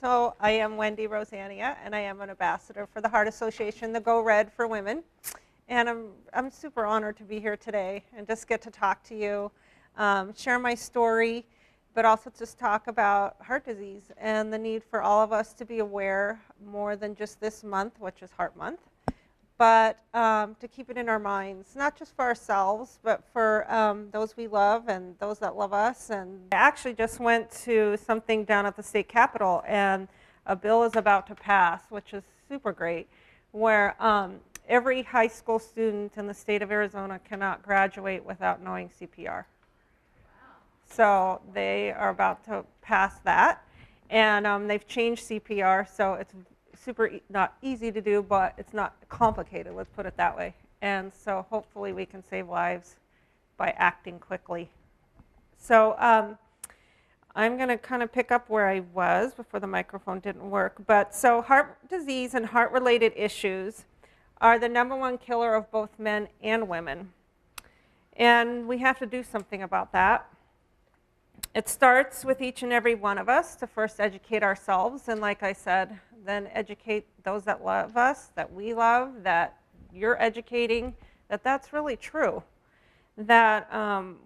So I am Wendy Rosania, and I am an ambassador for the Heart Association, the Go Red for Women. And I'm super honored to be here today and just get to talk to you, share my story, but also just talk about heart disease and the need for all of us to be aware more than just this month, which is Heart Month, but to keep it in our minds, not just for ourselves, but for those we love and those that love us. And I actually just went to something down at the state capitol, and a bill is about to pass, which is super great, where every high school student in the state of Arizona cannot graduate without knowing CPR. So they are about to pass that, and they've changed CPR, so it's super not easy to do, but it's not complicated, let's put it that way. And so hopefully we can save lives by acting quickly. So I'm going to kind of pick up where I was before the microphone didn't work. But so heart disease and heart-related issues are the #1 killer of both men and women. And we have to do something about that. It starts with each and every one of us to first educate ourselves, and like I said, then educate those that love us, that we love, that you're educating, that that's really true. That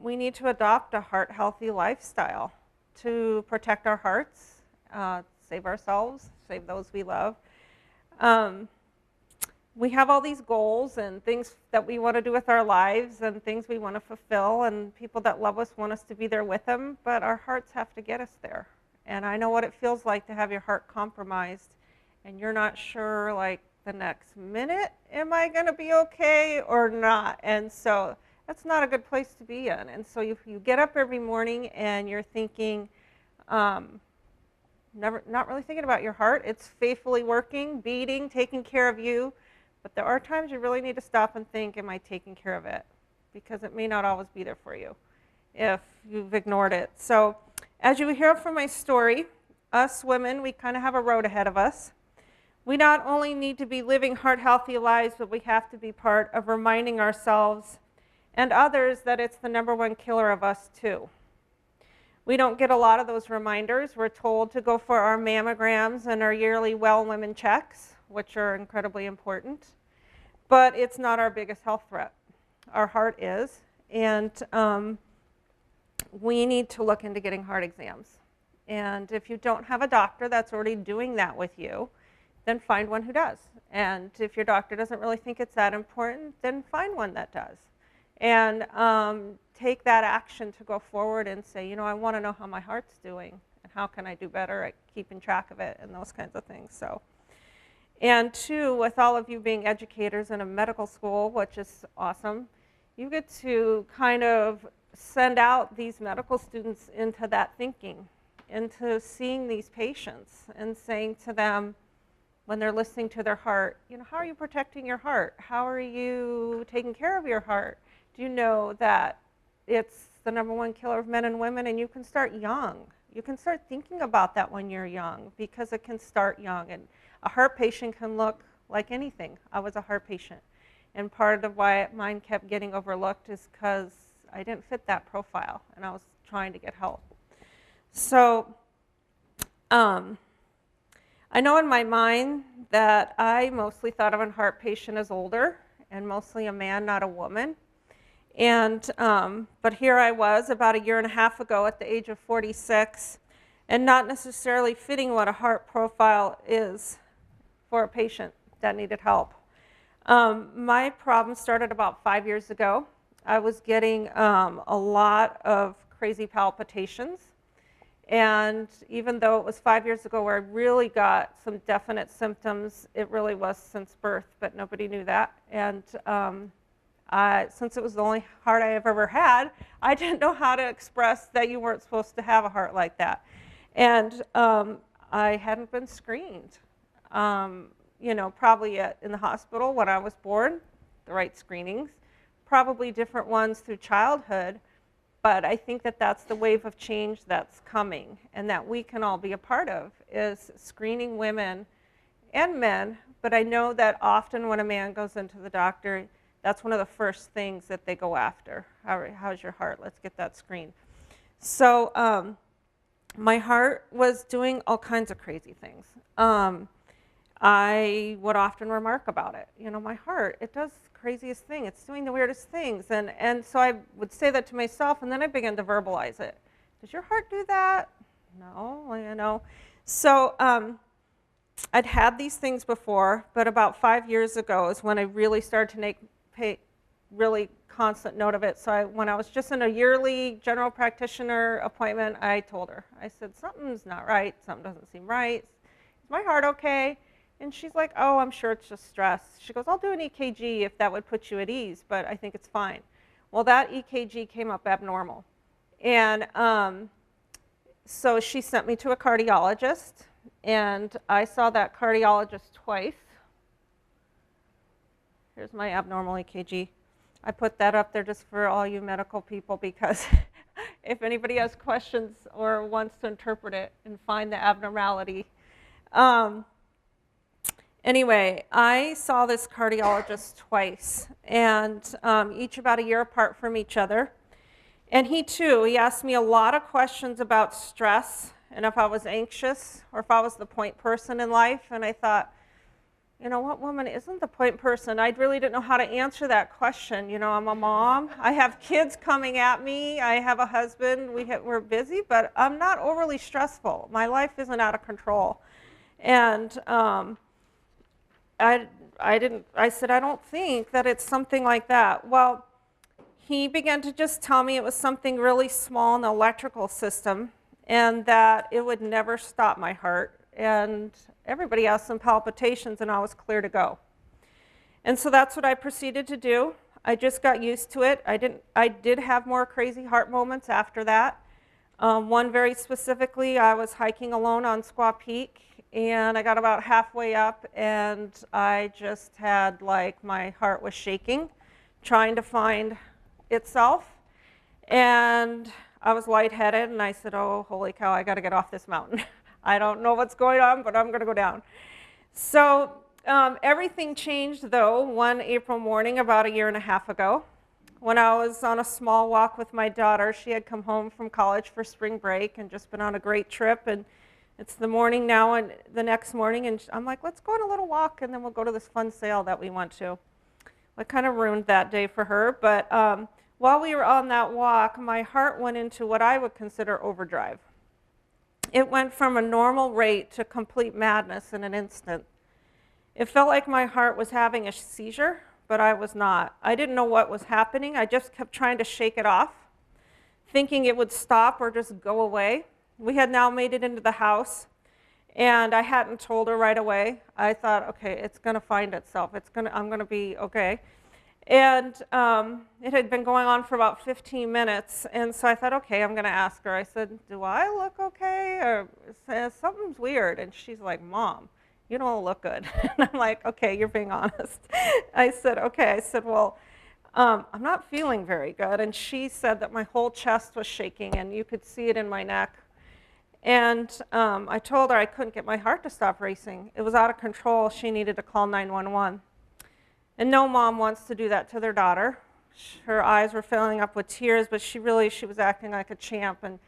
we need to adopt a heart-healthy lifestyle to protect our hearts, save ourselves, save those we love. We have all these goals and things that we want to do with our lives and things we want to fulfill, and people that love us want us to be there with them, but our hearts have to get us there. And I know what it feels like to have your heart compromised and you're not sure, like, the next minute, am I going to be okay or not? And so that's not a good place to be in. And so if you get up every morning and you're thinking, not really thinking about your heart, it's faithfully working, beating, taking care of you. But there are times you really need to stop and think, am I taking care of it? Because it may not always be there for you if you've ignored it. So as you hear from my story, us women, we kind of have a road ahead of us. We not only need to be living heart-healthy lives, but we have to be part of reminding ourselves and others that it's the #1 killer of us too. We don't get a lot of those reminders. We're told to go for our mammograms and our yearly well women checks, which are incredibly important. But it's not our biggest health threat. Our heart is, and we need to look into getting heart exams. And if you don't have a doctor that's already doing that with you, then find one who does. And if your doctor doesn't really think it's that important, then find one that does. And take that action to go forward and say, you know, I want to know how my heart's doing and how can I do better at keeping track of it and those kinds of things. So. And two, with all of you being educators in a medical school, which is awesome, you get to kind of send out these medical students into that thinking, into seeing these patients and saying to them, when they're listening to their heart, you know, how are you protecting your heart? How are you taking care of your heart? Do you know that it's the #1 killer of men and women, and you can start young? You can start thinking about that when you're young, because it can start young. And a heart patient can look like anything. I was a heart patient, and part of why mine kept getting overlooked is because I didn't fit that profile, and I was trying to get help. So I know in my mind that I mostly thought of a heart patient as older, and mostly a man, not a woman. And but here I was about 1.5 years ago at the age of 46, and not necessarily fitting what a heart profile is for a patient that needed help. My problem started about 5 years ago. I was getting a lot of crazy palpitations. And even though it was 5 years ago where I really got some definite symptoms, it really was since birth, but nobody knew that. And since it was the only heart I have ever had, I didn't know how to express that you weren't supposed to have a heart like that. And I hadn't been screened. You know, probably in the hospital when I was born, the right screenings, probably different ones through childhood. But I think that that's the wave of change that's coming, and that we can all be a part of, is screening women and men. But I know that often when a man goes into the doctor, that's one of the first things that they go after. How's your heart? Let's get that screened. So my heart was doing all kinds of crazy things. I would often remark about it. You know, my heart, it does the craziest thing. It's doing the weirdest things. And so I would say that to myself, and then I began to verbalize it. Does your heart do that? No, you know. So I'd had these things before, but about 5 years ago is when I really started to pay really constant note of it. So when I was just in a yearly general practitioner appointment, I told her, I said, something's not right, something doesn't seem right. Is my heart okay? And she's like, oh, I'm sure it's just stress. She goes, I'll do an EKG if that would put you at ease, but I think it's fine. Well, that EKG came up abnormal. And so she sent me to a cardiologist, and I saw that cardiologist twice. Here's my abnormal EKG. I put that up there just for all you medical people, because if anybody has questions or wants to interpret it and find the abnormality. Anyway, I saw this cardiologist twice, and each about a year apart from each other. And he asked me a lot of questions about stress and if I was anxious or if I was the point person in life. And I thought, you know, what woman isn't the point person? I really didn't know how to answer that question. You know, I'm a mom. I have kids coming at me. I have a husband. We're busy, but I'm not overly stressful. My life isn't out of control. And I said, I don't think that it's something like that. Well, he began to just tell me it was something really small in the electrical system and that it would never stop my heart. And everybody has some palpitations, and I was clear to go. And so that's what I proceeded to do. I just got used to it. I did have more crazy heart moments after that. One very specifically, I was hiking alone on Squaw Peak, and I got about halfway up, and I just had, like, my heart was shaking, trying to find itself. And I was lightheaded, and I said, oh, holy cow, I got to get off this mountain. I don't know what's going on, but I'm going to go down. So everything changed, though, one April morning about 1.5 years ago when I was on a small walk with my daughter. She had come home from college for spring break and just been on a great trip. And it's the morning now, and the next morning, and I'm like, let's go on a little walk, and then we'll go to this fun sale that we went to. I kind of ruined that day for her, but while we were on that walk, my heart went into what I would consider overdrive. It went from a normal rate to complete madness in an instant. It felt like my heart was having a seizure, but I was not. I didn't know what was happening. I just kept trying to shake it off, thinking it would stop or just go away. We had now made it into the house, and I hadn't told her right away. I thought, okay, it's going to find itself. I'm going to be okay. And it had been going on for about 15 minutes, and so I thought, okay, I'm going to ask her. I said, do I look okay? Or something's weird. And she's like, Mom, you don't look good. And I'm like, okay, you're being honest. I said, okay. I said, well, I'm not feeling very good. And she said that my whole chest was shaking, and you could see it in my neck. And I told her I couldn't get my heart to stop racing. It was out of control. She needed to call 911. And no mom wants to do that to their daughter. Her eyes were filling up with tears, but she was acting like a champ and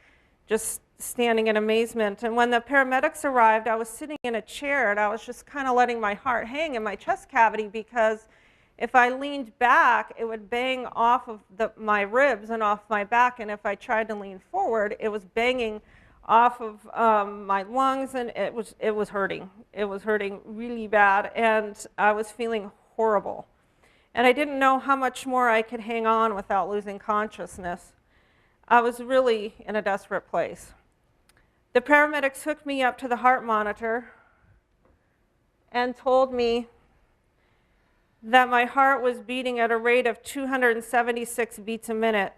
just standing in amazement. And when the paramedics arrived, I was sitting in a chair, and I was just kind of letting my heart hang in my chest cavity, because if I leaned back, it would bang off of my ribs and off my back. And if I tried to lean forward, it was banging off of my lungs, and it was hurting. It was hurting really bad, and I was feeling horrible. And I didn't know how much more I could hang on without losing consciousness. I was really in a desperate place. The paramedics hooked me up to the heart monitor and told me that my heart was beating at a rate of 276 beats a minute,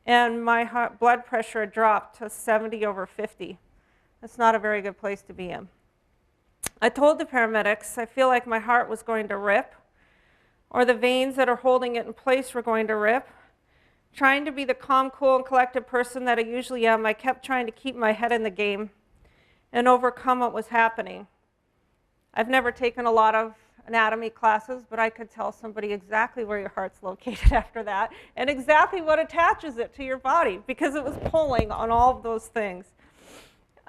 and my blood pressure had dropped to 70/50. That's not a very good place to be in. I told the paramedics I feel like my heart was going to rip, or the veins that are holding it in place were going to rip. Trying to be the calm, cool, and collected person that I usually am, I kept trying to keep my head in the game and overcome what was happening. I've never taken a lot of anatomy classes, but I could tell somebody exactly where your heart's located after that, and exactly what attaches it to your body, because it was pulling on all of those things.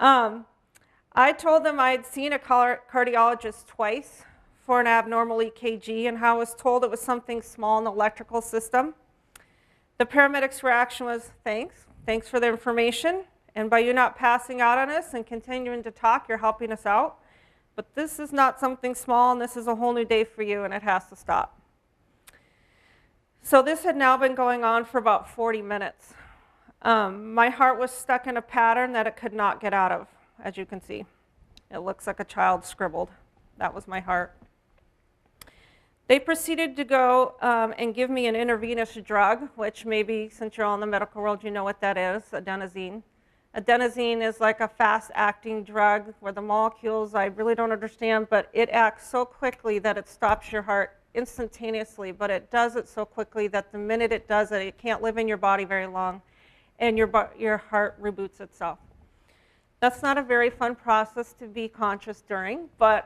I told them I'd seen a cardiologist twice for an abnormal EKG and how I was told it was something small in the electrical system. The paramedics' reaction was, thanks for the information, and by you not passing out on us and continuing to talk, you're helping us out. But this is not something small, and this is a whole new day for you, and it has to stop. So this had now been going on for about 40 minutes. My heart was stuck in a pattern that it could not get out of, as you can see. It looks like a child scribbled. That was my heart. They proceeded to go and give me an intravenous drug, which maybe since you're all in the medical world, you know what that is, adenosine. Adenosine is like a fast-acting drug where the molecules, I really don't understand, but it acts so quickly that it stops your heart instantaneously, but it does it so quickly that the minute it does it, it can't live in your body very long, and your heart reboots itself. That's not a very fun process to be conscious during, but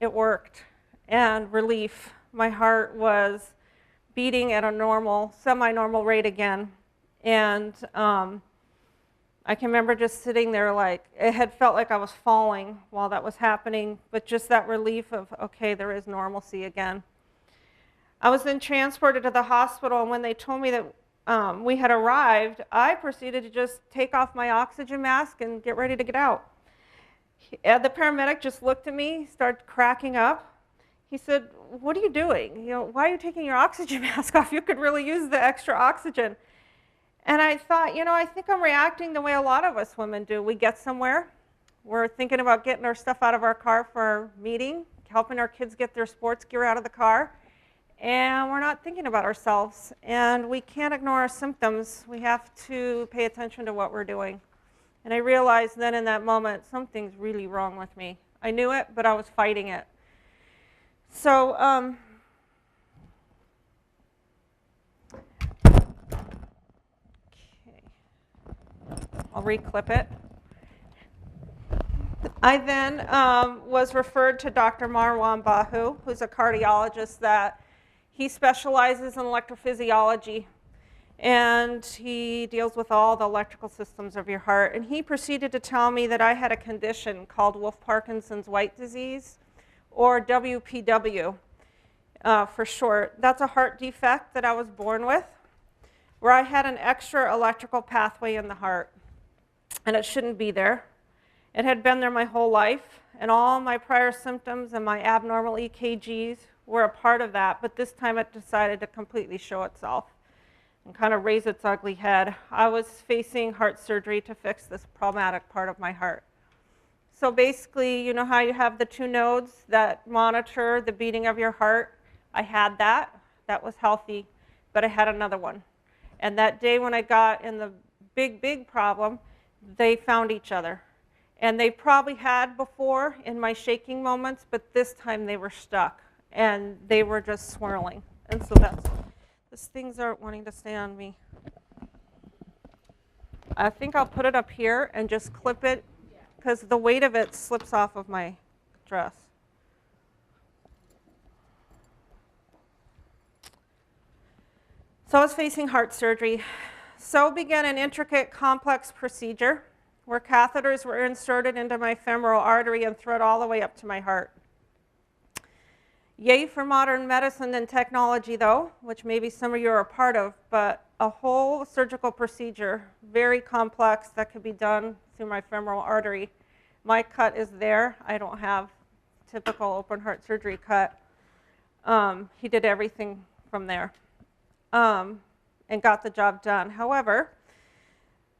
it worked. And relief. My heart was beating at a normal, semi-normal rate again. And I can remember just sitting there like, it had felt like I was falling while that was happening, but just that relief of, okay, there is normalcy again. I was then transported to the hospital, and when they told me that we had arrived, I proceeded to just take off my oxygen mask and get ready to get out. The paramedic just looked at me, started cracking up. He said, what are you doing? Why are you taking your oxygen mask off? You could really use the extra oxygen. And I thought, I think I'm reacting the way a lot of us women do. We get somewhere, we're thinking about getting our stuff out of our car for our meeting, helping our kids get their sports gear out of the car, and we're not thinking about ourselves. And we can't ignore our symptoms. We have to pay attention to what we're doing. And I realized then in that moment, something's really wrong with me. I knew it, but I was fighting it. So, I'll reclip it. I then was referred to Dr. Marwan Bahu, who's a cardiologist that he specializes in electrophysiology, and he deals with all the electrical systems of your heart. And he proceeded to tell me that I had a condition called Wolff-Parkinson's White disease, or WPW for short. That's a heart defect that I was born with, where I had an extra electrical pathway in the heart, and it shouldn't be there. It had been there my whole life, and all my prior symptoms and my abnormal EKGs were a part of that, but this time it decided to completely show itself and kind of raise its ugly head. I was facing heart surgery to fix this problematic part of my heart. So basically, you know how you have the two nodes that monitor the beating of your heart? I had that. That was healthy, but I had another one. And that day when I got in the big problem, they found each other. And they probably had before in my shaking moments, but this time they were stuck. And they were just swirling. And so these things aren't wanting to stay on me. I think I'll put it up here and just clip it, because the weight of it slips off of my dress. So I was facing heart surgery. So began an intricate, complex procedure where catheters were inserted into my femoral artery and thread all the way up to my heart. Yay for modern medicine and technology, though, which maybe some of you are a part of, but a whole surgical procedure, very complex, that could be done through my femoral artery. My cut is there. I don't have typical open heart surgery cut. He did everything from there and got the job done. However,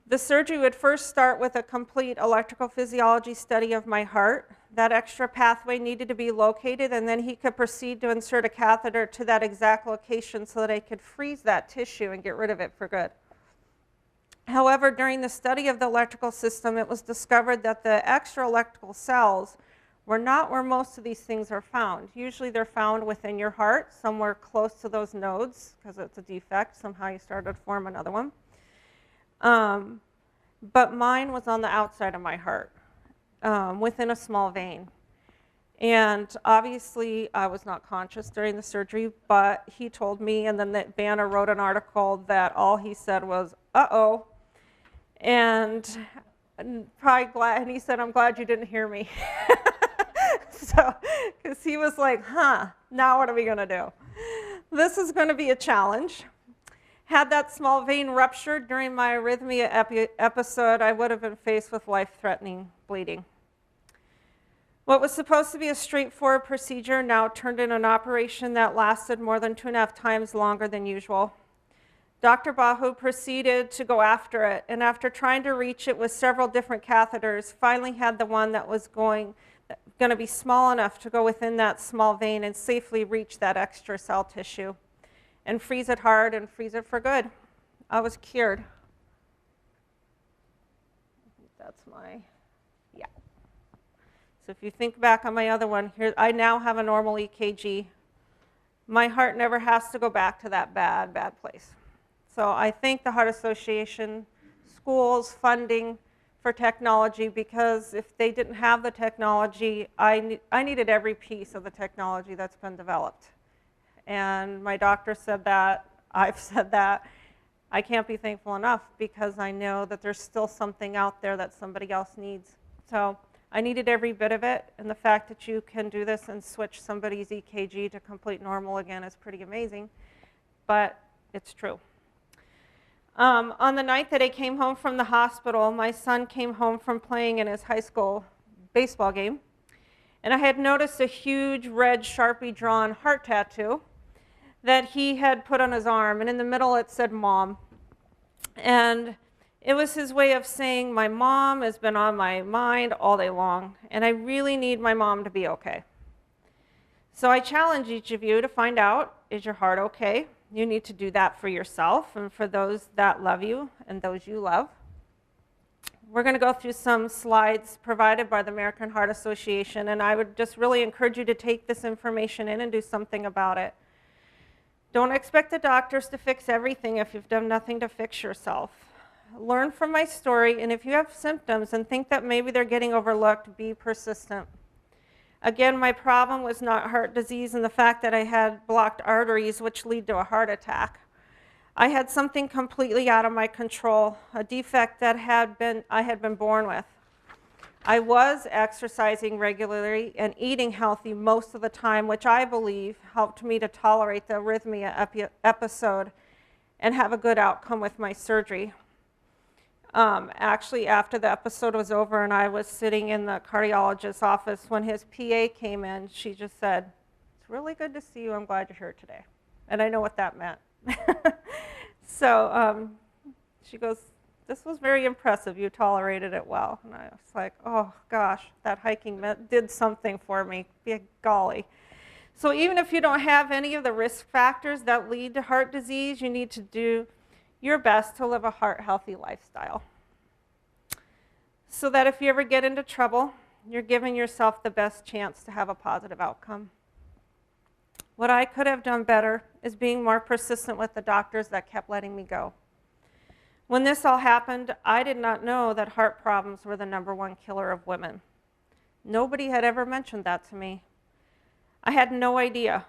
the surgery would first start with a complete electrical physiology study of my heart. That extra pathway needed to be located, and then he could proceed to insert a catheter to that exact location so that I could freeze that tissue and get rid of it for good. However, during the study of the electrical system, it was discovered that the extra electrical cells were not where most of these things are found. Usually they're found within your heart, somewhere close to those nodes, because it's a defect. Somehow you started to form another one. But mine was on the outside of my heart, within a small vein. And obviously, I was not conscious during the surgery, but he told me, and then that Banner wrote an article that all he said was, uh-oh. And And probably glad, and he said, I'm glad you didn't hear me. So, because he was like, now what are we going to do? This is going to be a challenge. Had that small vein ruptured during my arrhythmia episode, I would have been faced with life-threatening bleeding. What was supposed to be a straightforward procedure now turned into an operation that lasted more than 2.5 times longer than usual. Dr. Bahu proceeded to go after it, and after trying to reach it with several different catheters, finally had the one that was going to be small enough to go within that small vein and safely reach that extra cell tissue and freeze it hard and freeze it for good. I was cured. That's yeah. So if you think back on my other one, here I now have a normal EKG. My heart never has to go back to that bad place. So I thank the Heart Association, schools, funding for technology, because if they didn't have the technology, I needed every piece of the technology that's been developed. And my doctor said that, I've said that. I can't be thankful enough, because I know that there's still something out there that somebody else needs. So I needed every bit of it, and the fact that you can do this and switch somebody's EKG to complete normal again is pretty amazing, but it's true. On the night that I came home from the hospital, my son came home from playing in his high school baseball game, and I had noticed a huge red Sharpie drawn heart tattoo that he had put on his arm, and in the middle it said Mom. And it was his way of saying, my mom has been on my mind all day long, and I really need my mom to be okay. So I challenge each of you to find out, is your heart okay? You need to do that for yourself and for those that love you and those you love. We're going to go through some slides provided by the American Heart Association, and I would just really encourage you to take this information in and do something about it. Don't expect the doctors to fix everything if you've done nothing to fix yourself. Learn from my story, and if you have symptoms and think that maybe they're getting overlooked, be persistent. Again, my problem was not heart disease and the fact that I had blocked arteries, which lead to a heart attack. I had something completely out of my control, a defect that I had been born with. I was exercising regularly and eating healthy most of the time, which I believe helped me to tolerate the arrhythmia episode and have a good outcome with my surgery. Actually, after the episode was over and I was sitting in the cardiologist's office, when his PA came in, she just said, it's really good to see you. I'm glad you're here today. And I know what that meant. So she goes, this was very impressive. You tolerated it well. And I was like, oh, gosh, that hiking did something for me. Be golly. So even if you don't have any of the risk factors that lead to heart disease, you need to do your best to live a heart-healthy lifestyle, so that if you ever get into trouble, you're giving yourself the best chance to have a positive outcome. What I could have done better is being more persistent with the doctors that kept letting me go. When this all happened, I did not know that heart problems were the #1 killer of women. Nobody had ever mentioned that to me. I had no idea.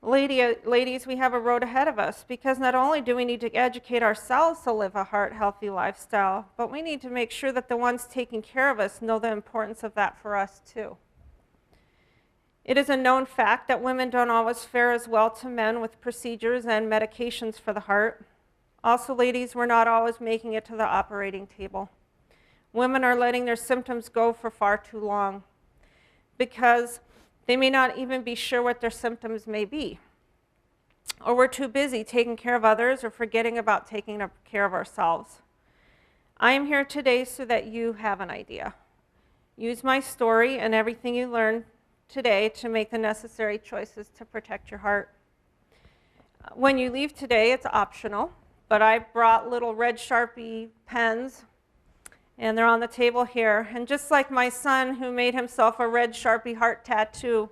Ladies, we have a road ahead of us, because not only do we need to educate ourselves to live a heart-healthy lifestyle, but we need to make sure that the ones taking care of us know the importance of that for us too. It is a known fact that women don't always fare as well to men with procedures and medications for the heart. Also, ladies, we're not always making it to the operating table. Women are letting their symptoms go for far too long, because they may not even be sure what their symptoms may be. Or we're too busy taking care of others or forgetting about taking care of ourselves. I am here today so that you have an idea. Use my story and everything you learned today to make the necessary choices to protect your heart. When you leave today, it's optional, but I brought little red Sharpie pens, and they're on the table here. And just like my son, who made himself a red Sharpie heart tattoo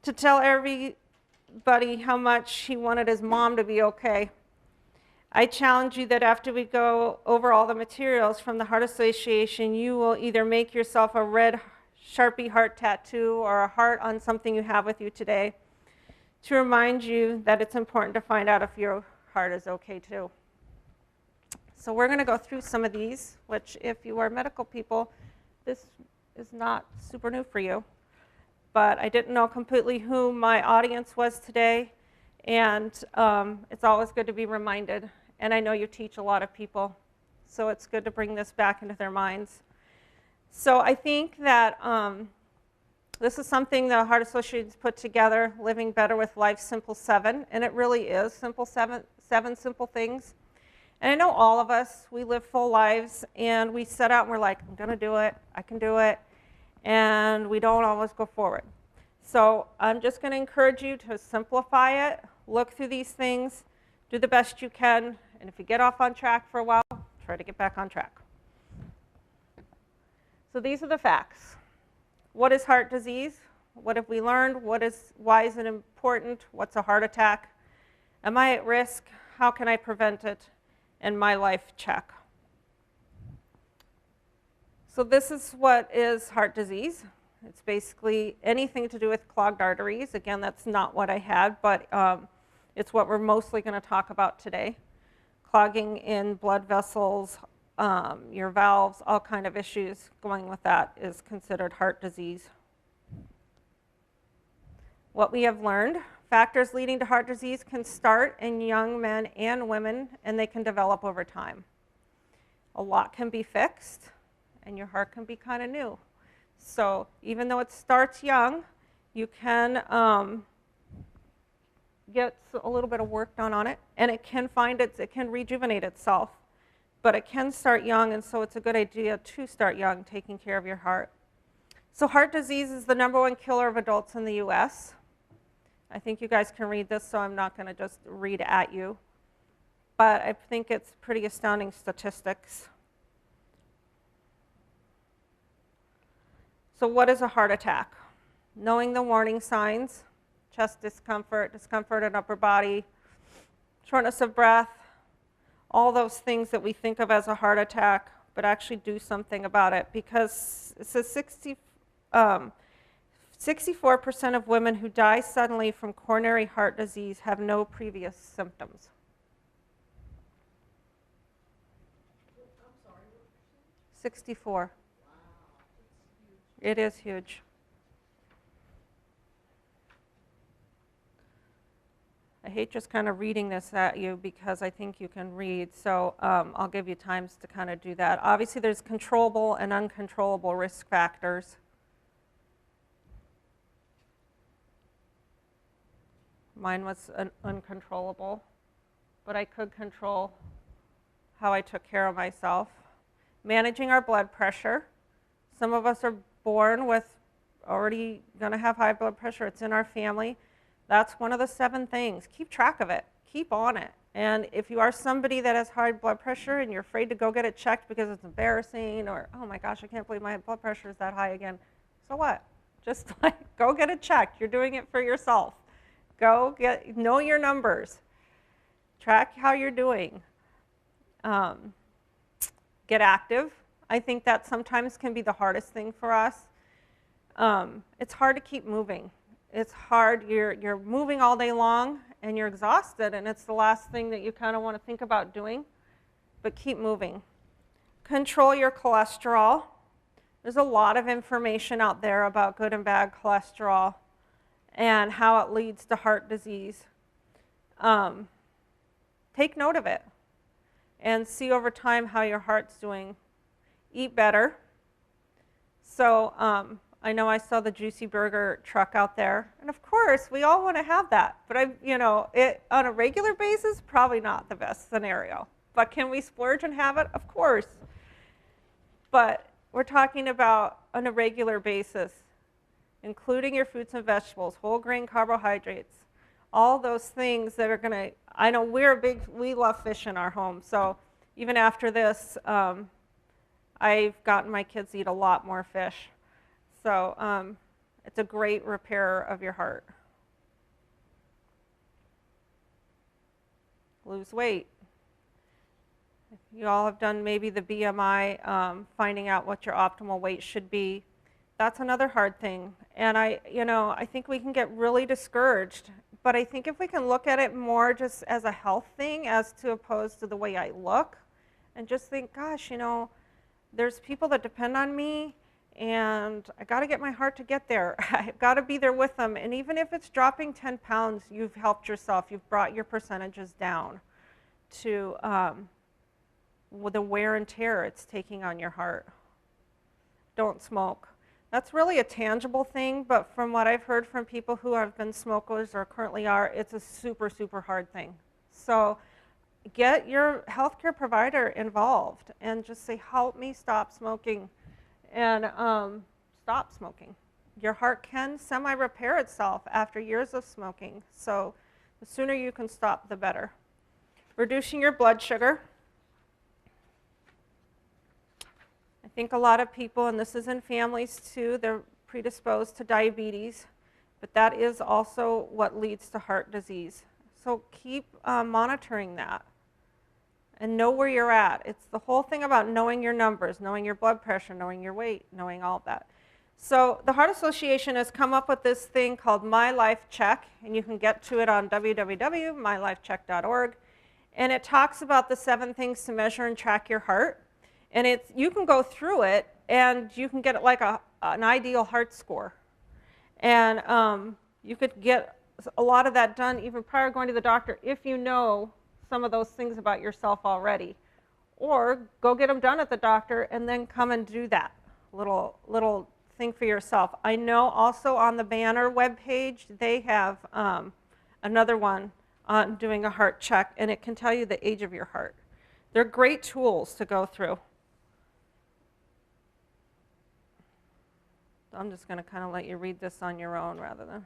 to tell everybody how much he wanted his mom to be okay, I challenge you that after we go over all the materials from the Heart Association, you will either make yourself a red Sharpie heart tattoo or a heart on something you have with you today to remind you that it's important to find out if your heart is okay too. So we're going to go through some of these, which if you are medical people, this is not super new for you. But I didn't know completely who my audience was today, and it's always good to be reminded. And I know you teach a lot of people, so it's good to bring this back into their minds. So I think that this is something the Heart Association's put together, Living Better with Life Simple 7, and it really is simple seven simple things. And I know all of us, we live full lives, and we set out and we're like, I'm going to do it, I can do it, and we don't always go forward. So I'm just going to encourage you to simplify it, look through these things, do the best you can, and if you get off on track for a while, try to get back on track. So these are the facts. What is heart disease? What have we learned? Why is it important? What's a heart attack? Am I at risk? How can I prevent it? And my life check. So this is what is heart disease. It's basically anything to do with clogged arteries. Again, that's not what I had, but it's what we're mostly going to talk about today. Clogging in blood vessels, your valves, all kind of issues going with that is considered heart disease. What we have learned, factors leading to heart disease can start in young men and women, and they can develop over time. A lot can be fixed, and your heart can be kind of new. So even though it starts young, you can get a little bit of work done on it, and it can rejuvenate itself. But it can start young, and so it's a good idea to start young, taking care of your heart. So heart disease is the #1 killer of adults in the US. I think you guys can read this, so I'm not going to just read at you. But I think it's pretty astounding statistics. So what is a heart attack? Knowing the warning signs, chest discomfort, discomfort in upper body, shortness of breath, all those things that we think of as a heart attack, but actually do something about it, because it says 64% of women who die suddenly from coronary heart disease have no previous symptoms. I'm sorry, 64. wow, that's huge. It is huge. I hate just kind of reading this at you because I think you can read, so I'll give you times to kind of do that. Obviously, there's controllable and uncontrollable risk factors. Mine was uncontrollable, but I could control how I took care of myself. Managing our blood pressure. Some of us are born with already going to have high blood pressure. It's in our family. That's one of the 7 things. Keep track of it. Keep on it. And if you are somebody that has high blood pressure and you're afraid to go get it checked because it's embarrassing, or, oh my gosh, I can't believe my blood pressure is that high again. So what? Just go get it checked. You're doing it for yourself. Know your numbers. Track how you're doing. Get active. I think that sometimes can be the hardest thing for us. It's hard to keep moving. It's hard. You're moving all day long and you're exhausted, and it's the last thing that you kind of want to think about doing, but keep moving. Control your cholesterol. There's a lot of information out there about good and bad cholesterol and how it leads to heart disease. Take note of it and see over time how your heart's doing. Eat better. So I know I saw the Juicy Burger truck out there, and of course we all want to have that, but on a regular basis, probably not the best scenario. But can we splurge and have it? Of course. But we're talking about on a regular basis, including your fruits and vegetables, whole grain carbohydrates, all those things that are going to, I know we love fish in our home, so even after this, I've gotten my kids to eat a lot more fish. So it's a great repairer of your heart. Lose weight. You all have done maybe the BMI, finding out what your optimal weight should be. That's another hard thing. And I think we can get really discouraged. But I think if we can look at it more just as a health thing as to opposed to the way I look and just think, gosh, there's people that depend on me, and I got to get my heart to get there. I've got to be there with them. And even if it's dropping 10 pounds, you've helped yourself. You've brought your percentages down to the wear and tear it's taking on your heart. Don't smoke. That's really a tangible thing, but from what I've heard from people who have been smokers or currently are, it's a super, super hard thing. So get your healthcare provider involved and just say, help me stop smoking, and stop smoking. Your heart can semi-repair itself after years of smoking, so the sooner you can stop, the better. Reducing your blood sugar. I think a lot of people, and this is in families too, they're predisposed to diabetes, but that is also what leads to heart disease. So keep monitoring that and know where you're at. It's the whole thing about knowing your numbers, knowing your blood pressure, knowing your weight, knowing all of that. So the Heart Association has come up with this thing called My Life Check, and you can get to it on www.mylifecheck.org. And it talks about the 7 things to measure and track your heart. And you can go through it, and you can get like an ideal heart score. And you could get a lot of that done even prior to going to the doctor if you know some of those things about yourself already. Or go get them done at the doctor and then come and do that little thing for yourself. I know also on the Banner webpage, they have another one on doing a heart check, and it can tell you the age of your heart. They're great tools to go through. I'm just going to kind of let you read this on your own rather than.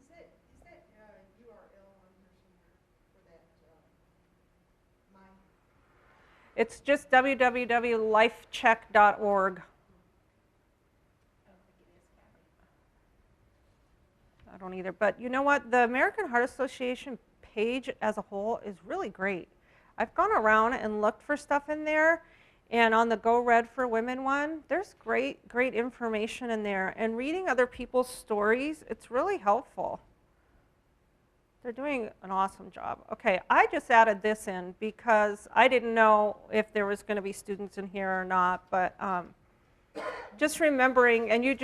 Is that URL on here somewhere for that my? It's just www.lifecheck.org. I don't either, but you know what? The American Heart Association page as a whole is really great. I've gone around and looked for stuff in there, and on the Go Red for Women one, there's great information in there. And reading other people's stories, it's really helpful. They're doing an awesome job. Okay, I just added this in because I didn't know if there was going to be students in here or not, but just remembering, and you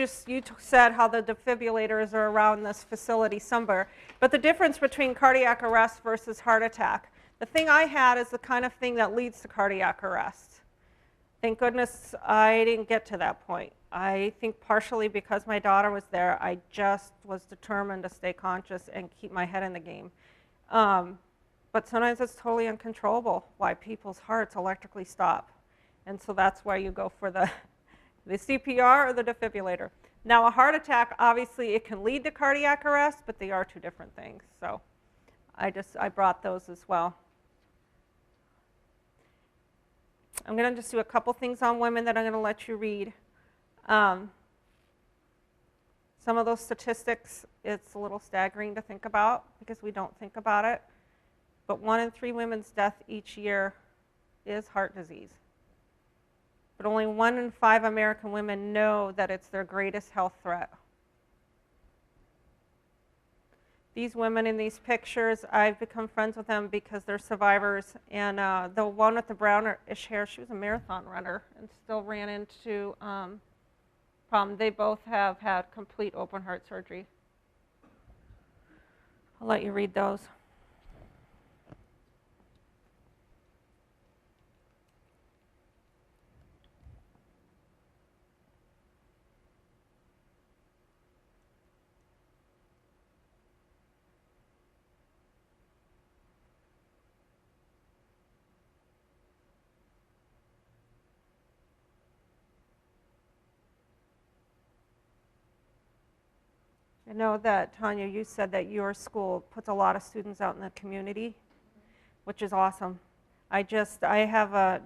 said how the defibrillators are around this facility somewhere, but the difference between cardiac arrest versus heart attack. The thing I had is the kind of thing that leads to cardiac arrest. Thank goodness I didn't get to that point. I think partially because my daughter was there, I just was determined to stay conscious and keep my head in the game. But sometimes it's totally uncontrollable why people's hearts electrically stop. And so that's why you go for the CPR or the defibrillator. Now a heart attack, obviously it can lead to cardiac arrest, but they are 2 different things. So I brought those as well. I'm going to just do a couple things on women that I'm going to let you read. Some of those statistics, it's a little staggering to think about because we don't think about it. But 1 in 3 women's death each year is heart disease. But only 1 in 5 American women know that it's their greatest health threat. These women in these pictures, I've become friends with them because they're survivors. And the one with the brownish hair, she was a marathon runner and still ran into problem. They both have had complete open heart surgery. I'll let you read those. I know that, Tanya, you said that your school puts a lot of students out in the community, which is awesome. I have a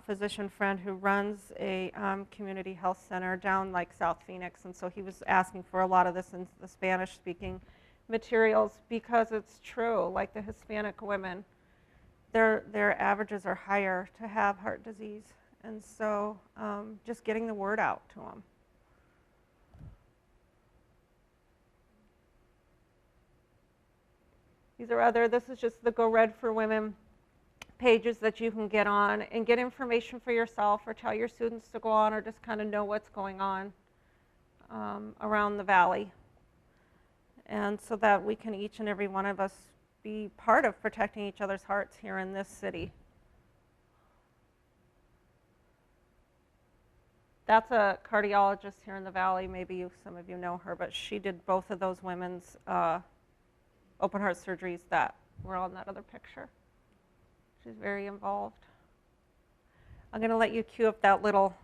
physician friend who runs a community health center down like South Phoenix, and so he was asking for a lot of this in the Spanish-speaking materials because it's true, like the Hispanic women, their averages are higher to have heart disease, and so just getting the word out to them. This is just the Go Red for Women pages that you can get on and get information for yourself or tell your students to go on or just kind of know what's going on around the valley. And so that we can, each and every one of us, be part of protecting each other's hearts here in this city. That's a cardiologist here in the valley. Maybe some of you know her, but she did both of those women's open heart surgeries that were on that other picture. She's very involved. I'm going to let you cue up that little,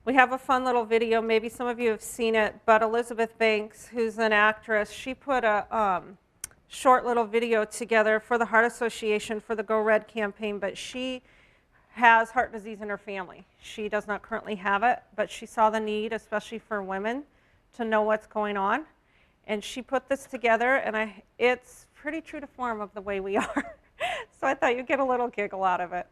we have a fun little video. Maybe some of you have seen it, but Elizabeth Banks, who's an actress, she put a short little video together for the Heart Association for the Go Red campaign, but she has heart disease in her family. She does not currently have it, but she saw the need, especially for women, to know what's going on. And she put this together, and it's pretty true to form of the way we are. So I thought you'd get a little giggle out of it.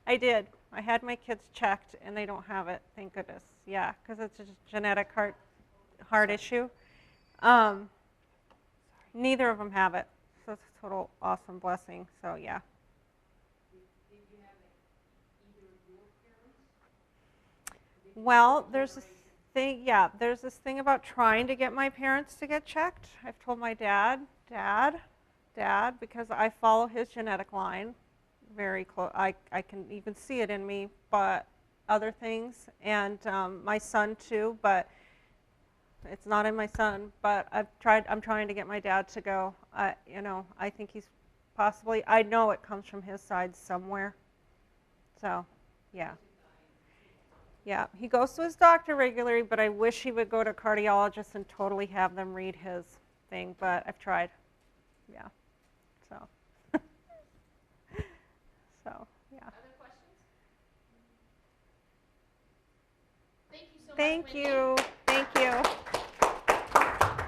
I did. I had my kids checked, and they don't have it, thank goodness. Yeah, because it's a genetic heart issue. Neither of them have it, so it's a total awesome blessing. So yeah. Did you have either of your parents? Well, there's this thing. Yeah, there's this thing about trying to get my parents to get checked. I've told my dad, because I follow his genetic line very close. I can even see it in me, but other things, and my son too, but it's not in my son. But I'm trying to get my dad to go. I think he's possibly. I know it comes from his side somewhere. So, yeah. Yeah, he goes to his doctor regularly, but I wish he would go to a cardiologist and totally have them read his thing, but I've tried. Yeah. So, so yeah. Other questions? Thank you so much, Thank Wendy. you. Thank you.